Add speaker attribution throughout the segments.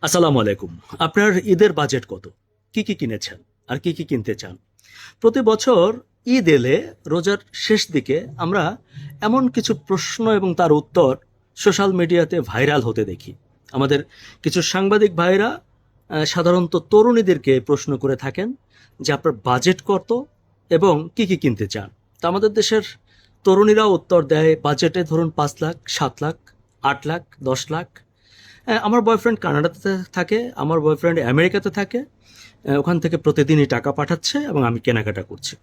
Speaker 1: আসসালামু আলাইকুম। আপনার ঈদের বাজেট কত? কি কি কিনেছেন? আর কি কি কিনতে চান? প্রতি বছর ঈদ এলে রোজার শেষ দিকে আমরা এমন কিছু প্রশ্ন এবং তার উত্তর সোশ্যাল মিডিয়াতে ভাইরাল হতে দেখি। আমাদের কিছু সাংবাদিক ভাইরা সাধারণত তরুণীদেরকে প্রশ্ন করে থাকেন যে আপনার বাজেট কত এবং কি কি কিনতে চান। তা আমাদের দেশের তরুণীরাও উত্তর দেয় বাজেটে ধরুন ৫ লাখ, ৭ লাখ, ৮ লাখ, ১০ লাখ। হ্যাঁ, আমার বয়ফ্রেন্ড কানাডাতে থাকে, আমার বয়ফ্রেন্ড আমেরিকাতে থাকে। ওখান থেকে প্রতিদিনই টাকা পাঠাচ্ছে এবং আমি কেনাকাটা করছি।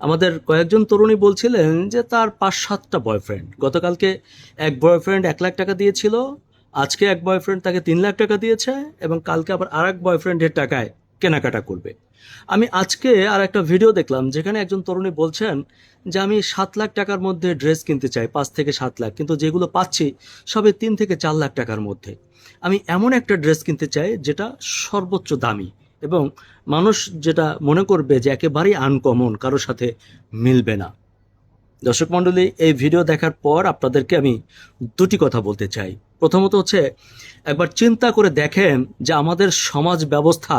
Speaker 1: আমাদের কয়েকজন তরুণী বলছিলেন যে তার ৫-৭টা বয়ফ্রেন্ড। গতকালকে এক বয়ফ্রেন্ড ১ লাখ টাকা দিয়েছিল, আজকে এক বয়ফ্রেন্ড তাকে ৩ লাখ টাকা দিয়েছে এবং কালকে আবার আরেক বয়ফ্রেন্ডের টাকায় কেনাকাটা করবে। আমি আজকে আর একটা ভিডিও দেখলাম যেখানে একজন তরুণী বলছেন যে আমি ৭ লাখ টাকার মধ্যে ড্রেস কিনতে চাই, ৫ থেকে ৭ লাখ, কিন্তু যেগুলো পাচ্ছি সবে ৩ থেকে ৪ লাখ টাকার মধ্যে। আমি এমন একটা ড্রেস কিনতে চাই যেটা সর্বোচ্চ দামি এবং মানুষ যেটা মনে করবে যে একেবারেই আনকমন, কারোর সাথে মিলবে না। দর্শক মণ্ডলী, এই ভিডিও দেখার পর আপনাদেরকে আমি দুটি কথা বলতে চাই। প্রথমত হচ্ছে, একবার চিন্তা করে দেখেন যে আমাদের সমাজ ব্যবস্থা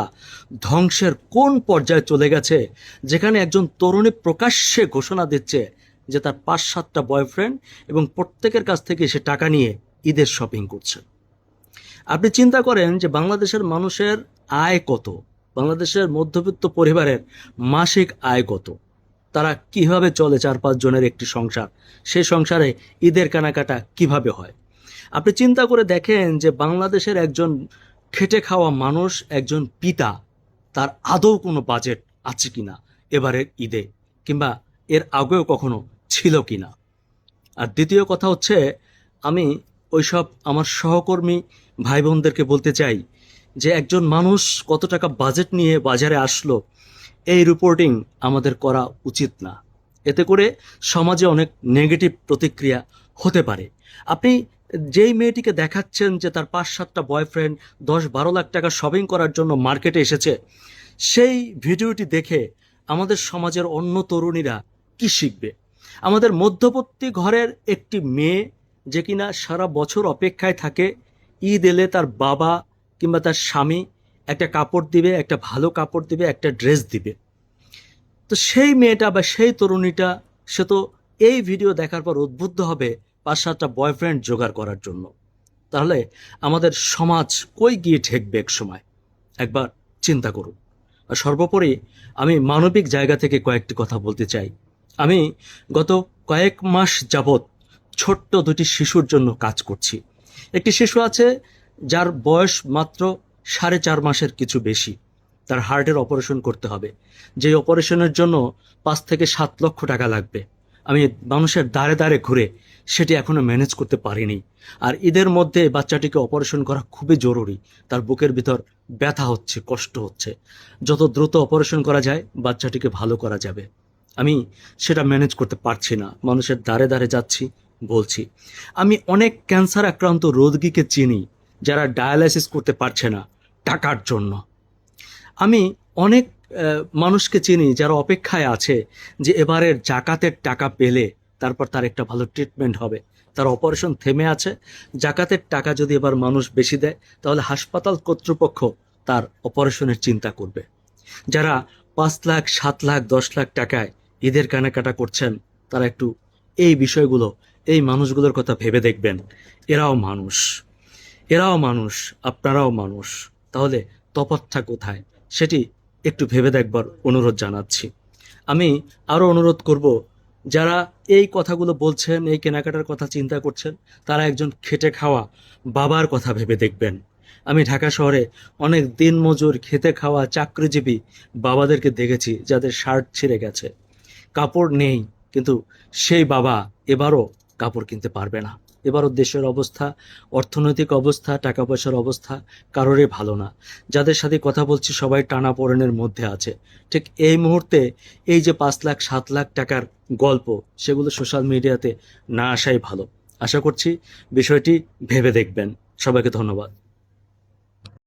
Speaker 1: ধ্বংসের কোন পর্যায়ে চলে গেছে, যেখানে একজন তরুণী প্রকাশ্যে ঘোষণা দিচ্ছে যে তার ৫-৭টা বয়ফ্রেন্ড এবং প্রত্যেকের কাছ থেকে সে টাকা নিয়ে ঈদের শপিং করছে। আপনি চিন্তা করেন যে বাংলাদেশের মানুষের আয় কত, বাংলাদেশের মধ্যবিত্ত পরিবারের মাসিক আয় কত, তারা কিভাবে চলে, ৪-৫ জনের একটি সংসার, সেই সংসারে ঈদের কেনাকাটা কিভাবে হয়। আপনি চিন্তা করে দেখেন যে বাংলাদেশের একজন খেটে খাওয়া মানুষ, একজন পিতা, তার আদৌ কোনো বাজেট আছে কিনা এবারের ঈদে, কিংবা এর আগেও কখনো ছিল কিনা। আর দ্বিতীয় কথা হচ্ছে, আমি ওইসব আমার সহকর্মী ভাই বোনদেরকে বলতে চাই যে একজন মানুষ কত টাকা বাজেট নিয়ে বাজারে আসলো, এই রিপোর্টিং আমাদের করা উচিত না। এতে করে সমাজে অনেক নেগেটিভ প্রতিক্রিয়া হতে পারে। আপনি যেই মেয়েটিকে দেখাচ্ছেন যে তার ৫-৭টা বয়ফ্রেন্ড ১০-১২ লাখ টাকা শপিং করার জন্য মার্কেটে এসেছে, সেই ভিডিওটি দেখে আমাদের সমাজের অন্য তরুণীরা কি শিখবে? আমাদের মধ্যবর্তী ঘরের একটি মেয়ে যে কিনা সারা বছর অপেক্ষায় থাকে ঈদ এলে তার বাবা কিংবা তার স্বামী একটা কাপড় দিবে, একটা ভালো কাপড় দিবে, একটা ড্রেস দিবে। তো সেই মেয়েটা বা সেই তরুণীটা, সে তো এই ভিডিও দেখার পর উদ্বুদ্ধ হবে ৫-৭টা বয়ফ্রেন্ড জোগাড় করার জন্য। তাহলে আমাদের সমাজ কই গিয়ে ঠেকবে এক সময়? একবার চিন্তা করুন। আর সর্বোপরি আমি মানবিক জায়গা থেকে কয়েকটি কথা বলতে চাই। আমি গত কয়েক মাস যাবৎ ছোট্ট দুটি শিশুর জন্য কাজ করছি। একটি শিশু আছে যার বয়স মাত্র 4.5 মাসের কিছু বেশি। তার হার্টের অপারেশন করতে হবে, যে অপারেশনের জন্য 5 থেকে 7 লক্ষ টাকা লাগবে। আমি মানুষের দ্বারে দ্বারে ঘুরে সেটি এখনো ম্যানেজ করতে পারিনি। আর ঈদের মধ্যে বাচ্চাটিকে অপারেশন করা খুবই জরুরি। তার বুকের ভিতর ব্যথা হচ্ছে, কষ্ট হচ্ছে। যত দ্রুত অপারেশন করা যায় বাচ্চাটিকে ভালো করা যাবে। আমি সেটা ম্যানেজ করতে পারছি না, মানুষের দ্বারে দ্বারে যাচ্ছি, বলছি। আমি অনেক ক্যান্সার আক্রান্ত রোগীকে চিনি যারা ডায়ালাইসিস করতে পারছে না টাকার জন্য। আমি অনেক মানুষকে চিনি যারা অপেক্ষায় আছে যে এবারের জাকাতের টাকা পেলে তারপর তার একটা ভালো ট্রিটমেন্ট হবে। তার অপারেশন থেমে আছে, জাকাতের টাকা যদি এবার মানুষ বেশি দেয় তাহলে হাসপাতাল কর্তৃপক্ষ তার অপারেশনের চিন্তা করবে। যারা ৫ লাখ, ৭ লাখ, ১০ লাখ টাকায় ঈদের কেনাকাটা করছেন, তারা একটু এই বিষয়গুলো, এই মানুষগুলোর কথা ভেবে দেখবেন। এরাও মানুষ, এরাও মানুষ, আপনারাও মানুষ। তাহলে তফাৎটা কোথায় সেটি একটু ভেবে দেখবার অনুরোধ জানাচ্ছি। আমি আরও অনুরোধ করব, যারা এই কথাগুলো বলছেন, এই কেনাকাটার কথা চিন্তা করছেন, তারা একজন খেটে খাওয়া বাবার কথা ভেবে দেখবেন। আমি ঢাকা শহরে অনেক দিনমজুর, খেতে খাওয়া চাকরিজীবী বাবাদেরকে দেখেছি যাদের শার্ট ছিঁড়ে গেছে, কাপড় নেই, কিন্তু সেই বাবা এবারও কাপড় কিনতে পারবে না। এবারও দেশের অবস্থা, অর্থনৈতিক অবস্থা, টাকা পয়সার অবস্থা কারোরই ভালো না। যাদের সাথে কথা বলছি সবাই টানাপোড়েনের মধ্যে আছে। ঠিক এই মুহূর্তে এই যে ৫ লাখ, ৭ লাখ টাকার গল্প, সেগুলো সোশ্যাল মিডিয়াতে না আসাই ভালো। আশা করছি বিষয়টি ভেবে দেখবেন। সবাইকে ধন্যবাদ।